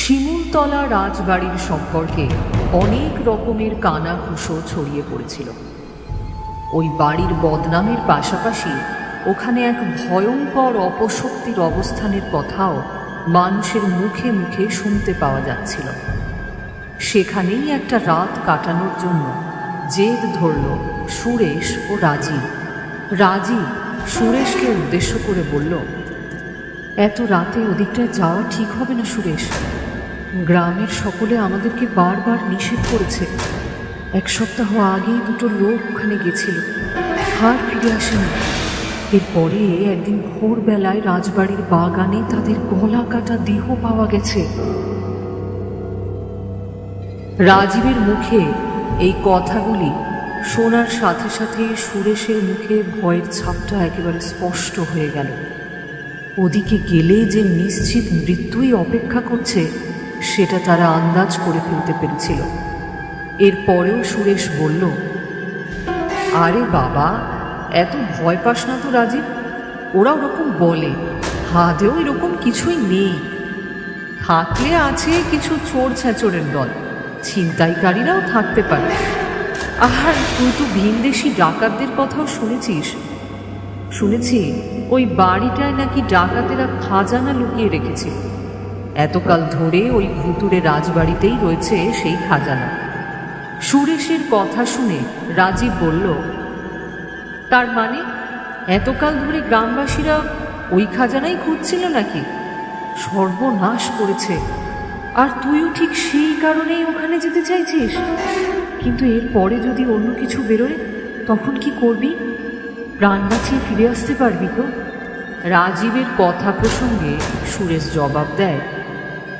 শিমুলতলা রাজবাড়ির সম্পর্কে অনেক রকমের কানাঘুষো ছড়িয়ে পড়েছিল। ওই বাড়ির বদনামের পাশাপাশি ওখানে এক ভয়ঙ্কর অপশক্তির অবস্থানের কথাও মানুষের মুখে মুখে শুনতে পাওয়া যাচ্ছিল। সেখানেই একটা রাত কাটানোর জন্য জেদ ধরল সুরেশ ও রাজীব। রাজীব সুরেশকে উদ্দেশ্য করে বলল, এত রাতে ওদিকটায় যাওয়া ঠিক হবে না সুরেশ। গ্রামের সকলে আমাদেরকে বারবার নিষেধ করেছে। এক সপ্তাহ আগেই দুটো লোক ওখানে গেছিল, আর ফিরে আসেনি। এরপরে একদিন ভোরবেলায় রাজবাড়ির বাগানে তাদের গলা কাটা দেহ পাওয়া গেছে। রাজীবের মুখে এই কথাগুলি শোনার সাথে সাথে সুরেশের মুখে ভয়ের ছাপটা একেবারে স্পষ্ট হয়ে গেল। ওদিকে গেলে যে নিশ্চিত মৃত্যুই অপেক্ষা করছে সেটা তারা আন্দাজ করে ফেলতে পেরেছিল। এরপরেও সুরেশ বলল, আরে বাবা, এত ভয় পাস না তো রাজীব। ওরা ওরকম বলে, হাদেও এরকম কিছুই নেই। থাকলে আছে কিছু চোর ছেঁচড়ের দল, ছিনতাইকারীরাও থাকতে পারে। আর তুই তো ভিনদেশি ডাকাতদের কথাও শুনেছিস। শুনেছি ওই বাড়িটায় নাকি ডাকাতেরা খাজানা লুকিয়ে রেখেছিল। এতকাল ধরে ওই ভুতুড়ে রাজবাড়িতেই রয়েছে সেই খাজানা। সুরেশের কথা শুনে রাজীব বলল, তার মানে এতকাল ধরে গ্রামবাসীরা ওই খাজানাই খুঁজছিল নাকি? সর্বনাশ করেছে। আর তুইও ঠিক সেই কারণেই ওখানে যেতে চাইছিস। কিন্তু এরপরে যদি অন্য কিছু বেরোয় তখন কি করবি? প্রাণ বাঁচিয়ে ফিরে আসতে পারবি তো? রাজীবের কথা প্রসঙ্গে সুরেশ জবাব দেয়,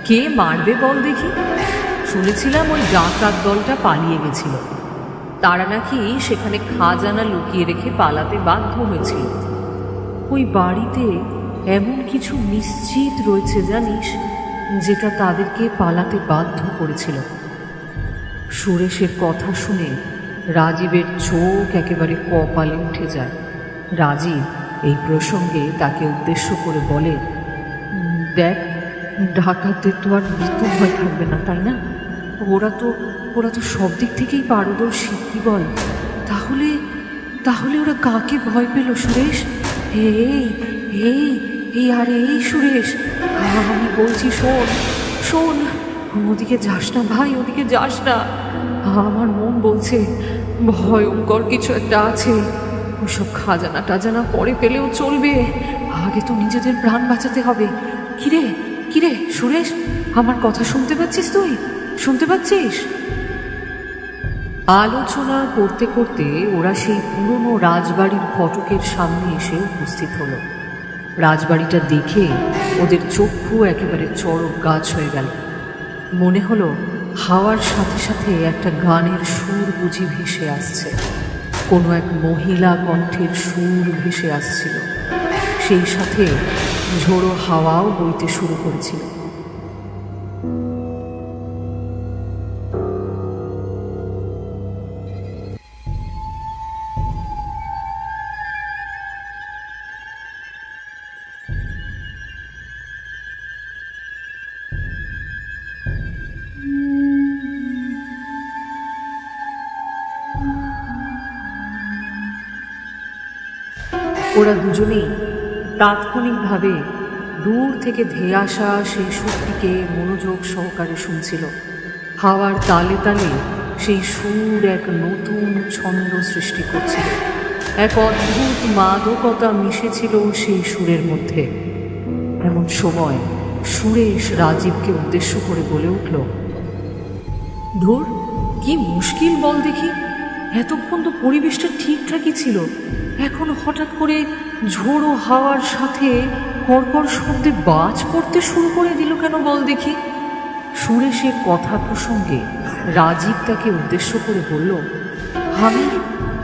কে মারবে বল দেখি? শুনেছিলাম ওই ডাকাত দলটা পালিয়ে গেছিল। তারা নাকি সেখানে খাজানা লুকিয়ে রেখে পালাতে বাধ্য হয়েছিল। ওই বাড়িতে এমন কিছু নিশ্চিত রয়েছে জানিস, যেটা তাদেরকে পালাতে বাধ্য করেছিল। সুরেশের কথা শুনে রাজীবের চোখ একেবারে কপালে উঠে যায়। রাজীব এই প্রসঙ্গে তাকে উদ্দেশ্য করে বলে, দেখ, ডাকাতদের তো আর মৃত্যু ভয় থাকবে না, তাই না? ওরা তো সব দিক থেকেই পারদর্শী, কি বল? তাহলে ওরা কাকে ভয় পেল সুরেশ? এই সুরেশ, আমি বলছি, শোন। ওদিকে যাস না ভাই, ওদিকে যাস না। আমার মন বলছে ভয়ঙ্কর কিছু একটা আছে। ওইসব খাজানা টাজানা পরে পেলেও চলবে, আগে তো নিজেদের প্রাণ বাঁচাতে হবে। কিরে সুরেশ, আমার কথা শুনতে পাচ্ছিস? তুই শুনতে পাচ্ছিস? আলোচনা করতে করতে ওরা সেই পুরনো রাজবাড়ির ফটকের সামনে এসে উপস্থিত হলো। রাজবাড়িটা দেখে ওদের চক্ষু একেবারে চড়ক গাছ হয়ে গেল। মনে হলো হাওয়ার সাথে সাথে একটা গানের সুর বুঝি ভেসে আসছে। কোনো এক মহিলা কণ্ঠের সুর ভেসে আসছিল। সেই সাথে ঝোড়ো হাওয়াও বইতে শুরু করেছিল। ওরা দুজনেই তাৎক্ষণিকভাবে দূর থেকে ধেয়ে আসা সেই সুরটিকে মনোযোগ সহকারে শুনছিল। হাওয়ার তালে তালে সেই সুর এক নতুন ছন্দ সৃষ্টি করছিল। এক অদ্ভুত মাদকতা মিশেছিল সেই সুরের মধ্যে। এমন সময় সুরেশ রাজীবকে উদ্দেশ্য করে বলে উঠল, ধুর, কি মুশকিল বল দেখি। এতক্ষণ তো পরিবেশটা ঠিকঠাকই ছিল, এখন হঠাৎ করে ঝোড়ো হাওয়ার সাথে কড়কড় শব্দে বাজ পড়তে শুরু করে দিল কেন বল দেখি? সুরেশের কথা প্রসঙ্গে রাজীব তাকে উদ্দেশ্য করে বলল,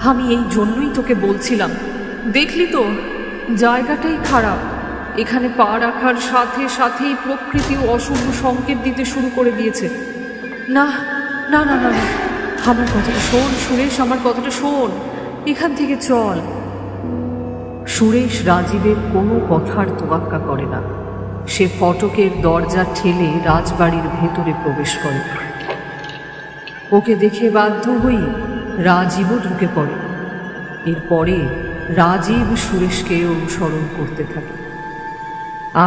আমি এই জন্যই তোকে বলছিলাম, দেখলি তো জায়গাটাই খারাপ। এখানে পা রাখার সাথে সাথেই প্রকৃতিও অশুভ সংকেত দিতে শুরু করে দিয়েছে। না, আমার কথাটা শোন সুরেশ, আমার কথাটা শোন, এখান থেকে চল। সুরেশ রাজীবের কোনো কথার তোয়াক্কা করে না। সে ফটকের দরজা ঠেলে রাজবাড়ির ভেতরে প্রবেশ করে। ওকে দেখে বাধ্য হই রাজীবও ঢুকে পড়ে। এরপরে রাজীব সুরেশকে অনুসরণ করতে থাকে।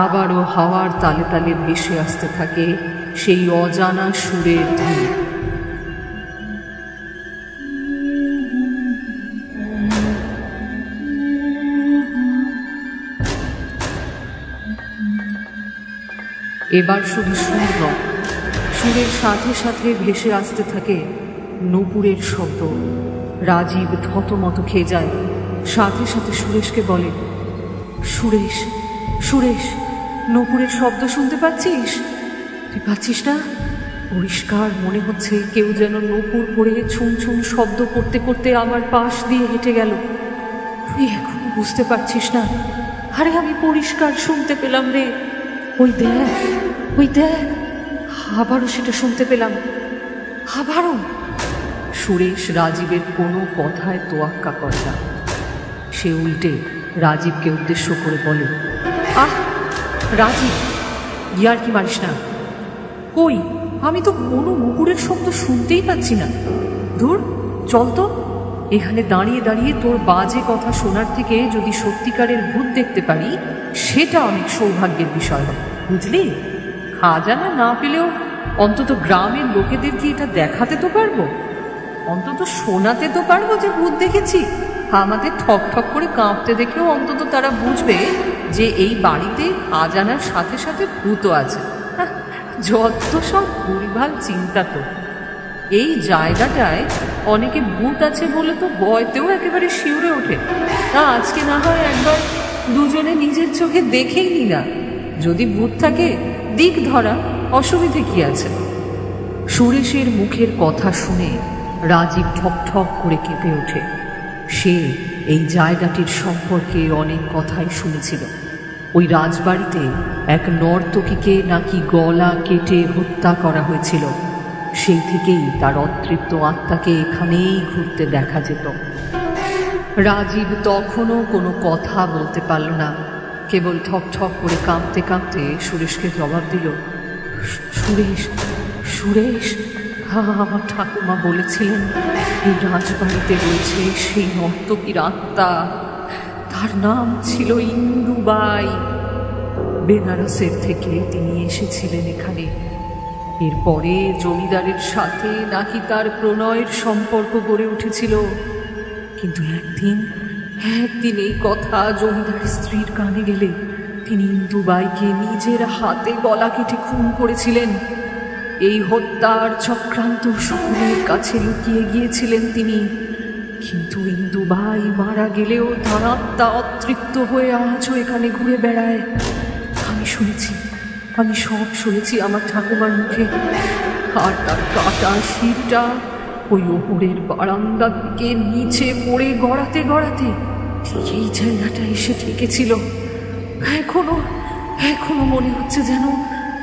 আবারও হাওয়ার তালে তালে ভেসে আসতে থাকে সেই অজানা সুরের ধূম। এবার শুধু সুর নয়, সুরের সাথে সাথে ভেসে আসতে থাকে নূপুরের শব্দ। রাজীব থতমত খেয়ে যায়, সাথে সাথে সুরেশকে বলে, সুরেশ, সুরেশ, নূপুরের শব্দ শুনতে পাচ্ছিস? তুই পাচ্ছিস না? পরিষ্কার মনে হচ্ছে কেউ যেন নূপুর পরে ছুম ছুম শব্দ করতে করতে আমার পাশ দিয়ে হেঁটে গেল। তুই এখনো বুঝতে পারছিস না? আরে আমি পরিষ্কার শুনতে পেলাম রে। ওই দেখ, ওই দেখ, আবারও সেটা শুনতে পেলাম, আবারও। সুরেশ রাজীবের কোনো কথায় তোয়াক্কা করে না। সে উল্টে রাজীবকে উদ্দেশ্য করে বলে, আহ রাজীব, ইয়ার কি মারিস না? কই, আমি তো কোনো মুকুরের শব্দ শুনতেই পাচ্ছি না। ধুর, চল তো। এখানে দাঁড়িয়ে দাঁড়িয়ে তোর বাজে কথা শোনার থেকে যদি সত্যিকারের ভূত দেখতে পারি, সেটা অনেক সৌভাগ্যের বিষয় হবে, বুঝলি? খাজানা না পেলেও অন্তত গ্রামের লোকেদেরকে এটা দেখাতে তো পারবো, অন্তত শোনাতে তো পারবো যে ভূত দেখেছি। আমাদের ঠক ঠক করে কাঁপতে দেখেও অন্তত তারা বুঝবে যে এই বাড়িতে খাজানার সাথে সাথে ভূতও আছে। যত সব ভুলভাল চিন্তা। তো এই জায়গাটায় অনেকে ভূত আছে বলে তো ভয়তেও একেবারে শিউরে ওঠে। তা আজকে না হয় একবার দুজনে নিজের চোখে দেখেই নি না। যদি ভূত থাকে দিক ধরা, অসুবিধে কি আছে? সুরেশের মুখের কথা শুনে রাজীব ঠক ঠক করে কেঁপে ওঠে। সে এই জায়গাটির সম্পর্কে অনেক কথাই শুনেছিল। ওই রাজবাড়িতে এক নর্তকীকে নাকি গলা কেটে হত্যা করা হয়েছিল। সেই থেকেই তার অতৃপ্ত আত্মাকে এখানেই ঘুরতে দেখা যেত। রাজীব তখনও কোনো কথা বলতে পারল না, কেবল ঠক ঠক করে কাঁপতে কাঁপতে সুরেশকে জবাব দিল, সুরেশ, সুরেশ, আমার ঠাকুমা বলেছিলেন এই রাজবাড়িতে রয়েছে সেই নর্তকীর আত্মা। তার নাম ছিল ইন্দুবাই। বেনারসের থেকে তিনি এসেছিলেন এখানে। এরপরে জমিদারের সাথে নাকি তার প্রণয়ের সম্পর্ক গড়ে উঠেছিল। কিন্তু একদিন এই কথা জমিদারের স্ত্রীর কানে গেলে তিনি ইন্দুবাইকে নিজের হাতে গলা কেটে খুন করেছিলেন। এই হত্যার চক্রান্ত সকলের কাছে লুকিয়ে গিয়েছিলেন তিনি। কিন্তু ইন্দুবাই মারা গেলেও তার আত্মা অতৃপ্ত হয়ে আজও এখানে ঘুরে বেড়ায়। আমি শুনেছি, আমি সব শুনেছি আমার ঠাকুমার মুখে। আর তার কাটা শিরটা ওই ওপরের বারান্দার দিকে নিচে পড়ে গড়াতে গড়াতে ঠিক এই জায়গাটা এসে ঠেকেছিল। এখনো এখনো মনে হচ্ছে যেন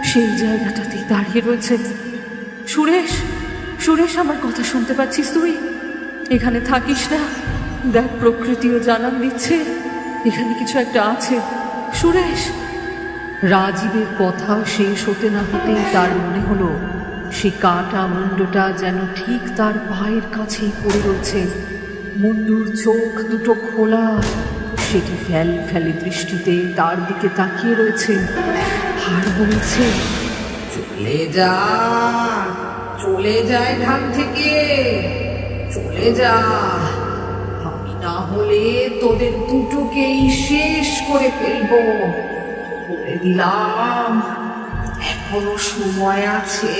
সেই জায়গাটাতেই দাঁড়িয়ে রয়েছে। সুরেশ, সুরেশ, আমার কথা শুনতে পাচ্ছিস তুই? এখানে থাকিস না। দেখ, প্রকৃতিও জানান দিচ্ছে এখানে কিছু একটা আছে। সুরেশ। রাজীবের কথা শেষ হতে না হতেই তার মনে হলো সে কাটা মুন্ডটা যেন ঠিক তার পায়ের কাছেই পড়ে রয়েছে। মুন্ডুর চোখ দুটো খোলা, সেটি ফ্যাল ফ্যালে দৃষ্টিতে তার দিকে তাকিয়ে রয়েছে আর বলছে, চলে যা, চলে যায় ধান থেকে, চলে যা। আমি না হলে তোদের দুটোকেই শেষ করে ফেলবো। বলে দিলাম, এখনো সময় আছে,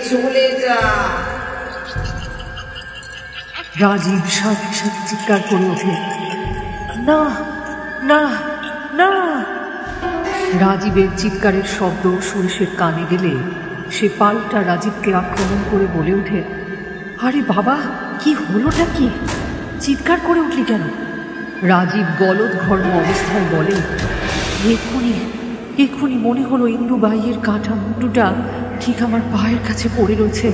চলে যা। রাজীব সাথে সাথে চিৎকার করে ওঠে, না, না, না। রাজীবের চিৎকারের শব্দ সুরেশের কানে গেলে সে পাল্টা রাজীবকে আক্রমণ করে বলে ওঠে, আরে বাবা, কি হলোটা কি? চিৎকার করে উঠলি কেন? রাজীব গলদঘর্ম অবস্থায় বলে, এক্ষুনি মনে হলো ইন্দুবাইয়ের কাটা মুন্ডুটা ঠিক আমার পায়ের কাছে পড়ে রয়েছে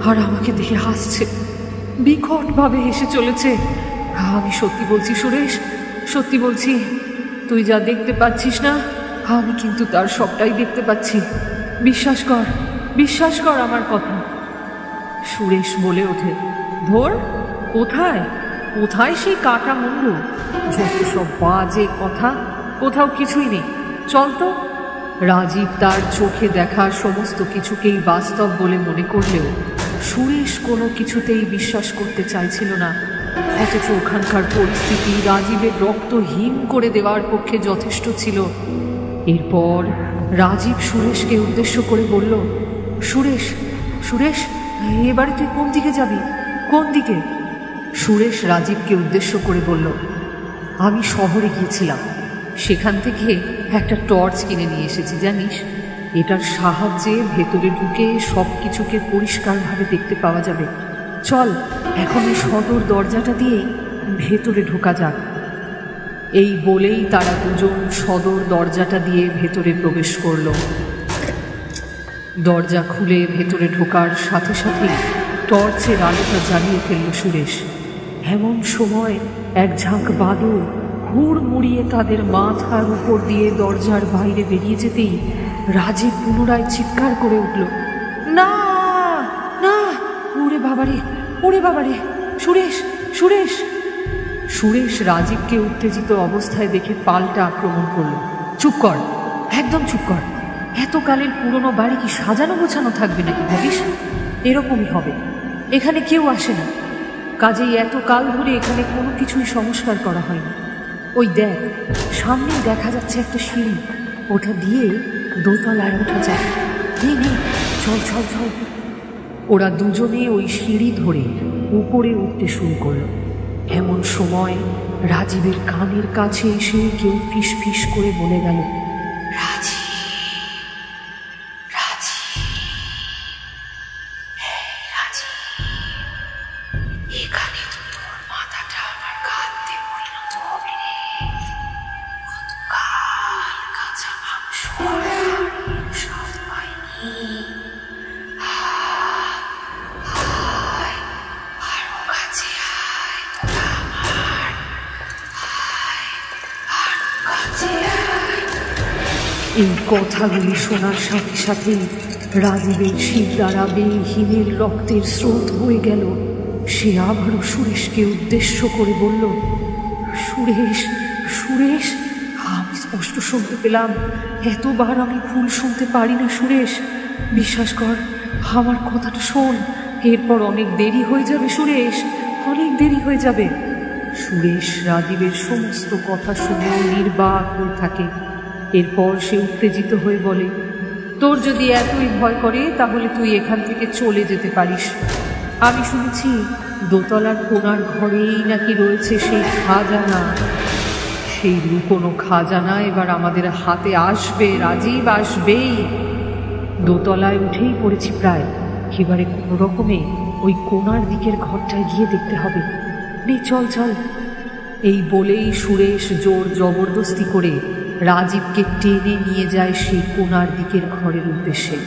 আর আমাকে দেখে হাসছে, বিকটভাবে হেসে চলেছে। আমি সত্যি বলছি সুরেশ, সত্যি বলছি। তুই যা দেখতে পাচ্ছিস না আমি কিন্তু তার সবটাই দেখতে পাচ্ছি, বিশ্বাস কর আমার কথা। সুরেশ বলে ওঠে, ধর, কোথায় কোথায় সেই কাটা মুন্ডু? যত সব বাজে কথা, কোথাও কিছুই নেই, চল তো। রাজীব তার চোখে দেখা সমস্ত কিছুকেই বাস্তব বলে মনে করলেও সুরেশ কোনো কিছুতেই বিশ্বাস করতে চাইছিল না। অথচ ওখানকার পরিস্থিতি রাজীবের রক্ত হিম করে দেওয়ার পক্ষে যথেষ্ট ছিল। এরপর রাজীব সুরেশকে উদ্দেশ্য করে বলল, সুরেশ, এবারে তুই কোন দিকে যাবি? কোন দিকে? সুরেশ রাজীবকে উদ্দেশ্য করে বলল, আমি শহরে গিয়েছিলাম, সেখান থেকে একটা টর্চ কিনে নিয়ে এসেছি, জানিস? এটার সাহায্যে ভেতরে ঢুকে সব কিছুকে পরিষ্কারভাবে দেখতে পাওয়া যাবে। চল, এখন এই সদর দরজাটা দিয়ে ভেতরে ঢোকা যাক। এই বলেই তারা দুজন সদর দরজাটা দিয়ে ভেতরে প্রবেশ করল। দরজা খুলে ভেতরে ঢোকার সাথে সাথে টর্চের আলোটা জ্বালিয়ে ফেলল সুরেশ। এমন সময় এক ঝাঁক বাদুড় হুড় মুড়িয়ে তাদের মাথার উপর দিয়ে দরজার বাইরে বেরিয়ে যেতেই রাজীব পুনরায় চিৎকার করে উঠল, না না, ওরে বাবারে, সুরেশ রাজীবকে উত্তেজিত অবস্থায় দেখে পাল্টা আক্রমণ করল। চুপ কর, একদম চুপ কর। এতকালের পুরনো বাড়ি কি সাজানো গোছানো থাকবে নাকি ভাবিস? এরকমই হবে, এখানে কেউ আসে না, কাজেই এত কাল ধরে এখানে কোনো কিছুই সংস্কার করা হয়নি। ওই দেখ, সামনেই দেখা যাচ্ছে একটা সিঁড়ি, ওটা দিয়ে দোতলায় ওঠা যায়। চল। ওরা দুজনে ওই সিঁড়ি ধরে উপরে উঠতে শুরু করলো। এমন সময় রাজীবের কানের কাছে এসে কেউ ফিস করে বলে গেল, এই কথাগুলি শোনার সাথে সাথেই রাজীবের শির দ্বারা বেয়ে হিমের রক্তের স্রোত বয়ে গেল। সে আবারও সুরেশকে উদ্দেশ্য করে বলল, সুরেশ, আমি স্পষ্ট শুনতে পেলাম। এতবার আমি ভুল শুনতে পারি না সুরেশ, বিশ্বাস কর, আমার কথাটা শোন। এরপর অনেক দেরি হয়ে যাবে সুরেশ, অনেক দেরি হয়ে যাবে। সুরেশ রাজীবের সমস্ত কথা শুনেও নির্বাক হয়ে থাকে। এরপর সে উত্তেজিত হয়ে বলে, তোর যদি এতই ভয় করে তাহলে তুই এখান থেকে চলে যেতে পারিস। আমি শুনেছি দোতলার কোণার ঘরেই নাকি রয়েছে সেই খাজানা। সেই লুকোনো খাজানা এবার আমাদের হাতে আসবে, রাজীব, আসবেই। দোতলায় উঠেই পড়েছি প্রায়, এবারে কোনো রকমে ওই কোণার দিকের ঘরটায় গিয়ে দেখতে হবে। নে চল। এই বলেই সুরেশ জোর জবরদস্তি করে রাজীবকে টেনে নিয়ে যায় সেই কোণার দিকের ঘরের উদ্দেশ্যে।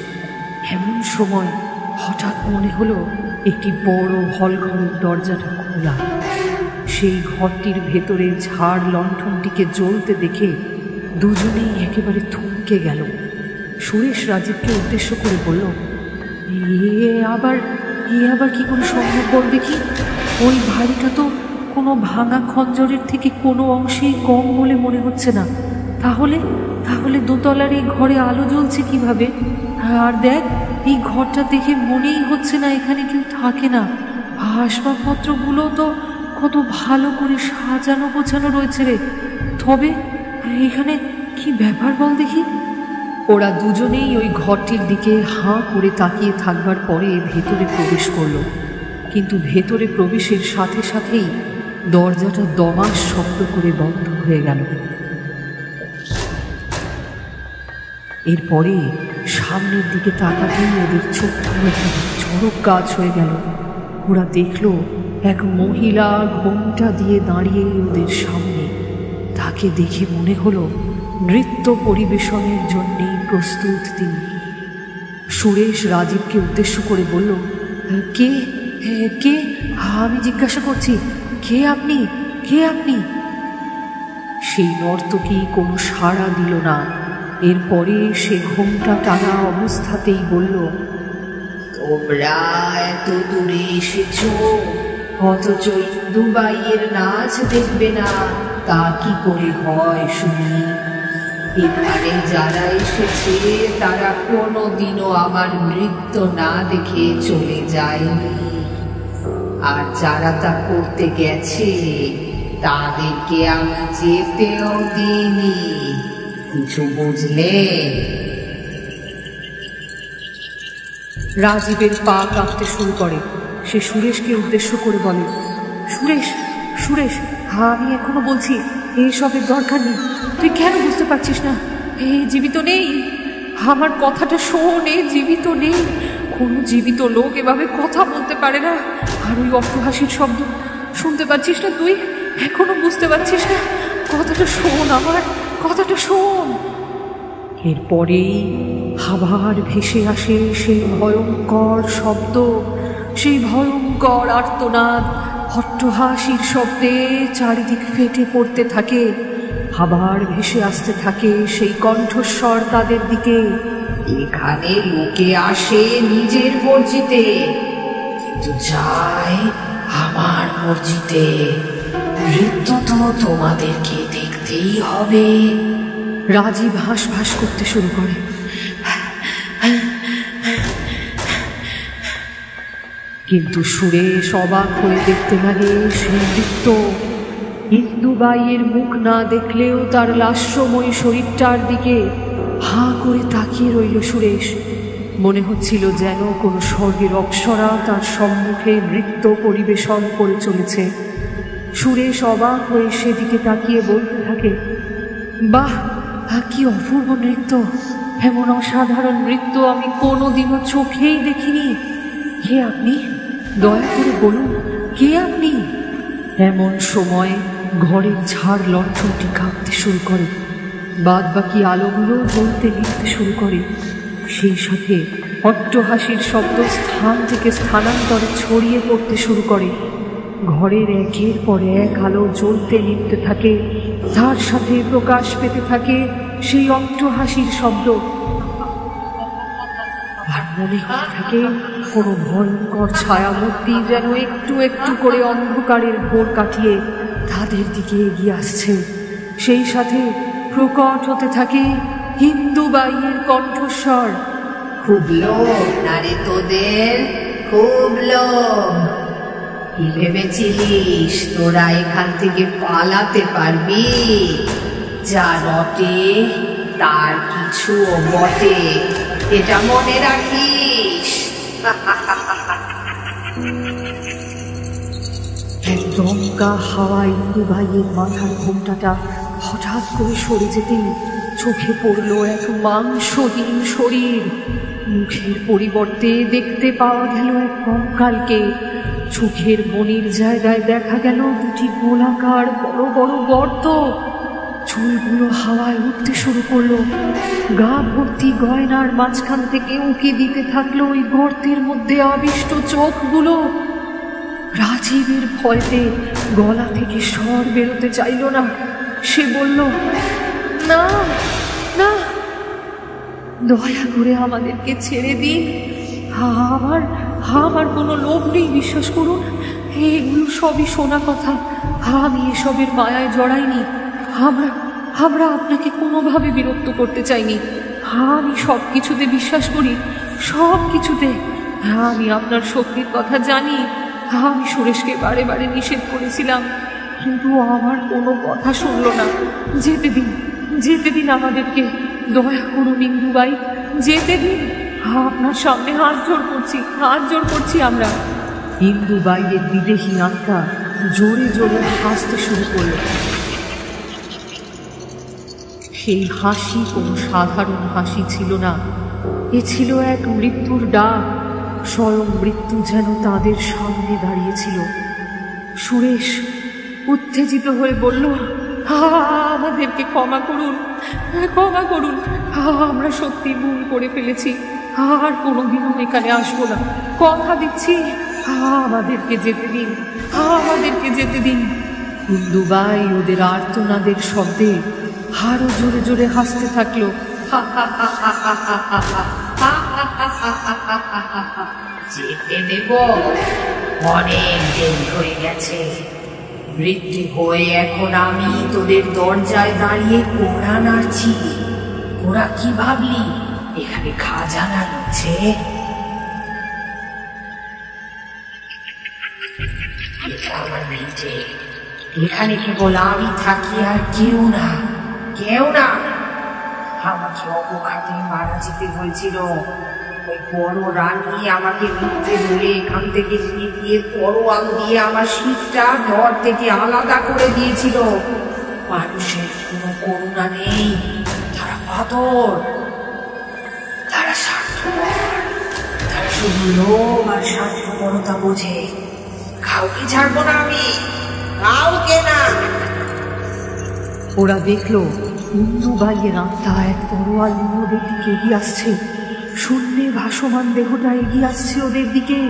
এমন সময় হঠাৎ মনে হলো একটি বড় হল ঘরের দরজাটা খোলা। সেই ঘরটির ভেতরে ঝাড় লণ্ঠনটিকে জ্বলতে দেখে দুজনেই একেবারে থমকে গেল। সুরেশ রাজীবকে উদ্দেশ্য করে বলল, এ আবার কি করে সম্ভব বল দেখি? ওই ভারীটা তো কোনো ভাঙা খঞ্জরের থেকে কোনো অংশেই কম বলে মনে হচ্ছে না। তাহলে দোতলার এই ঘরে আলো জ্বলছে কিভাবে? আর দেখ, এই ঘরটা দেখে মনেই হচ্ছে না এখানে কেউ থাকে না। আসবাবপত্রগুলো তো কত ভালো করে সাজানো গোছানো রয়েছে রে। তবে এখানে কি ব্যাপার বল দেখি? ওরা দুজনেই ওই ঘরটির দিকে হাঁ করে তাকিয়ে থাকবার পরে ভেতরে প্রবেশ করলো। কিন্তু ভেতরে প্রবেশের সাথে সাথেই দরজাটা দমাস শব্দ করে বন্ধ হয়ে গেল। এরপরে সামনের দিকে তাকাতেই ওদের চোখগুলো চড়ক গাছ হয়ে গেল। ওরা দেখল এক মহিলা ঘোমটা দিয়ে দাঁড়িয়ে ওদের সামনে। তাকে দেখে মনে হলো নৃত্য পরিবেশনের জন্যেই প্রস্তুত তিনি। সুরেশ রাজীবকে উদ্দেশ্য করে বলল, কে? আমি জিজ্ঞাসা করছি, কে আপনি? সেই নর্তকী কোনো সাড়া দিল না। এরপরে সে ঘোমটা টানা অবস্থাতেই বলল, তোমরা এত দূরে এসেছ, অথচ ইন্দুবাইয়ের নাচ দেখবে না, তা কি করে হয় শুনি? এখানে যারা এসেছে তারা কোনোদিনও আমার নৃত্য না দেখে চলে যায়নি, আর যারা তা করতে গেছে তাদেরকে আমি যেতেও দিইনি। কিছু বুঝলে? রাজীবের পা কাঁপতে শুরু করে। সে সুরেশকে উদ্দেশ্য করে বলে, সুরেশ, সুরেশ, আমি এখনো বলছি এইসবের দরকার নেই। তুই কেন বুঝতে পারছিস না? এই জীবিত নেই, আমার কথাটা শোন, এ জীবিত নেই। কোনো জীবিত লোক এভাবে কথা বলতে পারে না। আর ওই অট্টহাসির শব্দ শুনতে পাচ্ছিস না? তুই এখনো বুঝতে পারছিস না? কথাটা শোন, আমার কথাটা শোন। এরপরেই আবার ভেসে আসে সেই ভয়ঙ্কর শব্দ, সেই ভয়ঙ্কর আর্তনাদ। অট্টহাসির শব্দে চারিদিক ফেটে পড়তে থাকে। আবার ভেসে আসতে থাকে সেই কণ্ঠস্বর তাদের দিকে, এখানে লোকে আসে নিজের মর্জিতে, কিন্তু যায় আমার মর্জিতে। নৃত্য তো তোমাদেরকে দেখতেই হবে। রাজীব হাঁস ভাস করতে শুরু করে। কিন্তু সুরেশ অবাক হয়ে দেখতে লাগে সেই নৃত্য। ইন্দুবাইয়ের মুখ না দেখলেও তার লাস্যময়ী শরীরটার দিকে হাঁ করে তাকিয়ে রইল সুরেশ। মনে হচ্ছিল যেন কোনো স্বর্গের অপ্সরা তার সম্মুখে নৃত্য পরিবেশন করে চলেছে। সুরেশ অবাক হয়ে সেদিকে তাকিয়ে বলতে থাকে, বাহ, কি অপূর্ব নৃত্য! এমন অসাধারণ নৃত্য আমি কোনোদিনও চোখেই দেখিনি। কে আপনি? দয়া করে বলুন, কে আপনি? এমন সময় ঘরের ঝাড় লণ্ঠনটি কাঁপতে শুরু করে, বাদ বাকি আলোগুলো জ্বলতে লিখতে শুরু করে। সেই সাথে অট্টহাসির শব্দ স্থান থেকে স্থানান্তরে ছড়িয়ে পড়তে শুরু করে। ঘরের একের পর এক আলো জ্বলতে লিখতে থাকে, তার সাথে প্রকাশ পেতে থাকে সেই অট্টহাসির শব্দ। আর মনে হতে থাকে কোনো ভয়ঙ্কর ছায়ামূর্তি যেন একটু একটু করে অন্ধকারের ঘোর কাটিয়ে তাদের দিকে এগিয়ে আসছে। সেই সাথে প্রকট হতে থাকে ইন্দুবাইয়ের কণ্ঠস্বর, খুব লোভ না রে তোদের, খুব লোভ। কি ভেবেছিলিস তোরা এখান থেকে পালাতে পারবি? যা রটে তার কিছুও বটে, এটা মনে রাখিস। দমকা হাওয়া ইন্দুবাইয়ের মাথার ঘোমটাটা হঠাৎ করে সরে যেতেই চোখে পড়ল এক মাংসহীন শরীর। মুখের পরিবর্তে দেখতে পাওয়া গেল এক কঙ্কালকে। চোখের মনির জায়গায় দেখা গেল দুটি গোলাকার বড় বড় গর্ত। চুলগুলো হাওয়ায় উঠতে শুরু করলো। গা ভর্তি গয়নার মাঝখান থেকে উঁকি দিতে থাকলো ওই গর্তের মধ্যে আবিষ্ট চোখগুলো। রাজীবের ভয়তে গলা থেকে স্বর বেরোতে চাইল না। সে বলল, না না, দয়া করে আমাদেরকে ছেড়ে দিন। আমার কোনো লোভ নেই, বিশ্বাস করুন। এগুলো সবই শোনা কথা, আমি এসবের মায়ায় জড়াইনি। আমরা আপনাকে কোনোভাবে বিরক্ত করতে চাইনি। আমি সব কিছুতে বিশ্বাস করি, সব কিছুতে। আমি আপনার শক্তির কথা জানি। আমি সুরেশকে বারে বারে নিষেধ করেছিলাম, কিন্তু আমার কোনো কথা শুনলো না। যেতে দিন, যেতে দিন আমাদেরকে। দয়া করুন ইন্দুবাই, যেতে দিন। আপনার সামনে হাত জোড় করছি, হাত জোড় করছি আমরা। ইন্দুবাইয়ের বিদেহী আত্মা জোরে জোরে হাসতে শুরু করল। সেই হাসি কোনো সাধারণ হাসি ছিল না, এ ছিল এক মৃত্যুর ডাক। স্বয়ং মৃত্যু যেন তাদের সামনে দাঁড়িয়েছিল। সুরেশ উত্তেজিত হয়ে বলল, আমাদেরকে ক্ষমা করুন, ক্ষমা করুন। আমরা সত্যি ভুল করে ফেলেছি, আর কোনোদিনও এখানে আসবো না, কথা দিচ্ছি। আমাদেরকে যেতে দিন, আমাদেরকে যেতে দিন। ইন্দুবাই ওদের আর্তনাদের শব্দে আরো জোরে জোরে হাসতে থাকলো। যেতে দেব? অনেক দেরি হয়ে গেছে। মৃত্যু হয়ে এখন আমি তোদের দরজায় দাঁড়িয়ে কোড়া নাড়ছি। ওরা কি ভাবলি এখানে খাজানা লুটছে? আমার ভিটে, এখানে কেবল আমি থাকি আর কেউ না, কেউ না। আমাকে অপঘাতে মারা যেতে হয়েছিল। ওই বড় রানী আমাকে মিথ্যে বলে এখান থেকে নিয়ে গিয়ে পরোয়াল দিয়ে আমার শীতটা ডর থেকে আলাদা করে দিয়েছিল। মানুষের কোনো করুণা নেই, তারা পাথর, তারা স্বার্থপর, তারা শুধু লোভ আর স্বার্থপরতা বোঝে। কাউকে ছাড়বো না আমি, কাউকে না। ওরা দেখলো ইন্দুবাইয়ের আত্মা এক তরোয়াল নিয়ে ওদের দিকে এগিয়ে আসছে। শূন্যে ভাসমান দেহটা এগিয়ে আসছে ওদের দিকে।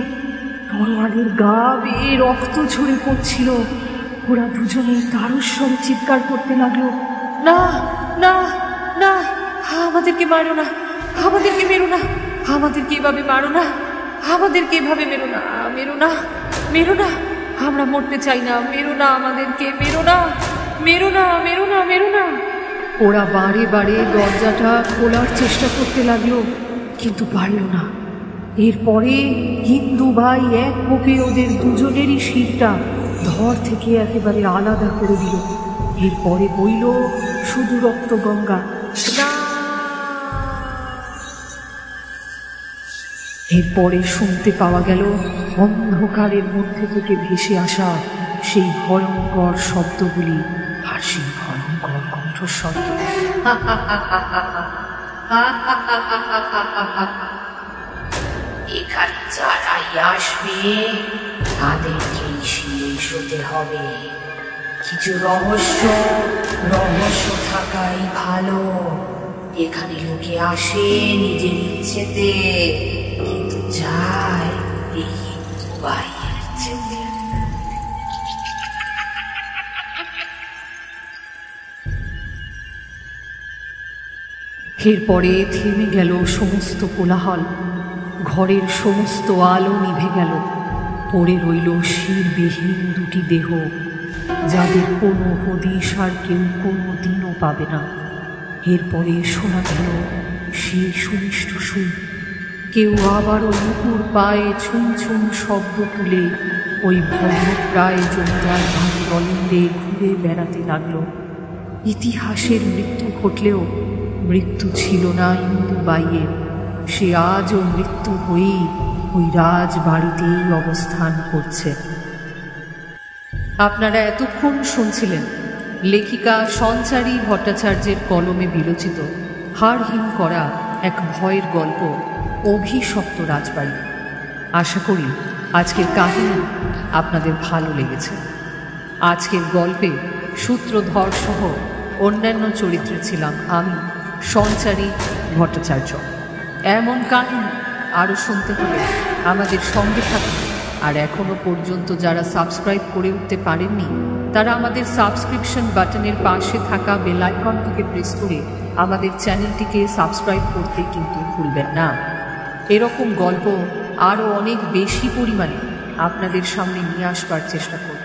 তরোয়ালের গা বেয়ে রক্ত ঝরে পড়ছিল। ওরা দুজনে তারস্বরে চিৎকার করতে লাগলো, না না না, আমাদেরকে মারো না, আমাদেরকে মেরো না, আমাদেরকে এভাবে মারো না, আমাদেরকে এভাবে মেরো না, মেরো না, মেরো না, আমরা মরতে চাই না, মেরো না, আমাদেরকে মেরো না, মেরো না, মেরো না, মেরো না। ওরা বারে বারে দরজাটা খোলার চেষ্টা করতে লাগলো, কিন্তু পারল না। এরপরে ইন্দুবাই এক কোপে ওদের দুজনেরই শিরটা ধর থেকে একেবারে আলাদা করে দিল। এরপরে বইল শুধু রক্ত গঙ্গা। এরপরে শুনতে পাওয়া গেল অন্ধকারের মধ্যে থেকে ভেসে আসা সেই ভয়ঙ্কর শব্দগুলি আর সেই ভয়ঙ্কর কণ্ঠস্বর। এখানে যারাই আসবে তাদেরকেই শেষ হতে হবে। কিছু রহস্য থাকাই ভালো। এখানে লোকে আসে নিজের ইচ্ছেতে, কিন্তু যায় এই ইন্দুবাইয়ের ইচ্ছেতে। এরপরে থেমে গেল সমস্ত কোলাহল। ঘরের সমস্ত আলো নিভে গেল। পড়ে রইল শিরবিহীন দুটি দেহ, যাদের কোনো হদিশ আর কেউ কোনো দিনও পাবে না। এরপরে শোনা গেল সেই সুমিষ্ট সুর। কেউ আবারও নুপুর পায়ে ছুঁ ছুঁ শব্দ তুলে ওই ভগ্নপ্রায় জমিদার বাড়ির অলিন্দে ঘুরে বেড়াতে লাগল। ইতিহাসের মৃত্যু ঘটলেও মৃত্যু ছিল না ইন্দুবাইয়ের। সে আজও মৃত্যু হয়েই ওই রাজবাড়িতেই অবস্থান করছে। আপনারা এতক্ষণ শুনছিলেন লেখিকা সঞ্চারী ভট্টাচার্যের কলমে বিরচিত হাড়হিম করা এক ভয়ের গল্প অভিশপ্ত রাজবাড়ি। আশা করি আজকের কাহিনী আপনাদের ভালো লেগেছে। আজকের গল্পে সূত্রধর সহ অন্যান্য চরিত্রে ছিলাম আমি, সঞ্চারী ভট্টাচার্য। এমন কাহিনী আরও শুনতে হলে আমাদের সঙ্গে থাকুন। আর এখনও পর্যন্ত যারা সাবস্ক্রাইব করে উঠতে পারেননি তারা আমাদের সাবস্ক্রিপশন বাটনের পাশে থাকা বেল আইকনটিকে প্রেস করে আমাদের চ্যানেলটিকে সাবস্ক্রাইব করতে কিন্তু ভুলবেন না। এরকম গল্প আরও অনেক বেশি পরিমাণে আপনাদের সামনে নিয়ে আসবার চেষ্টা করব।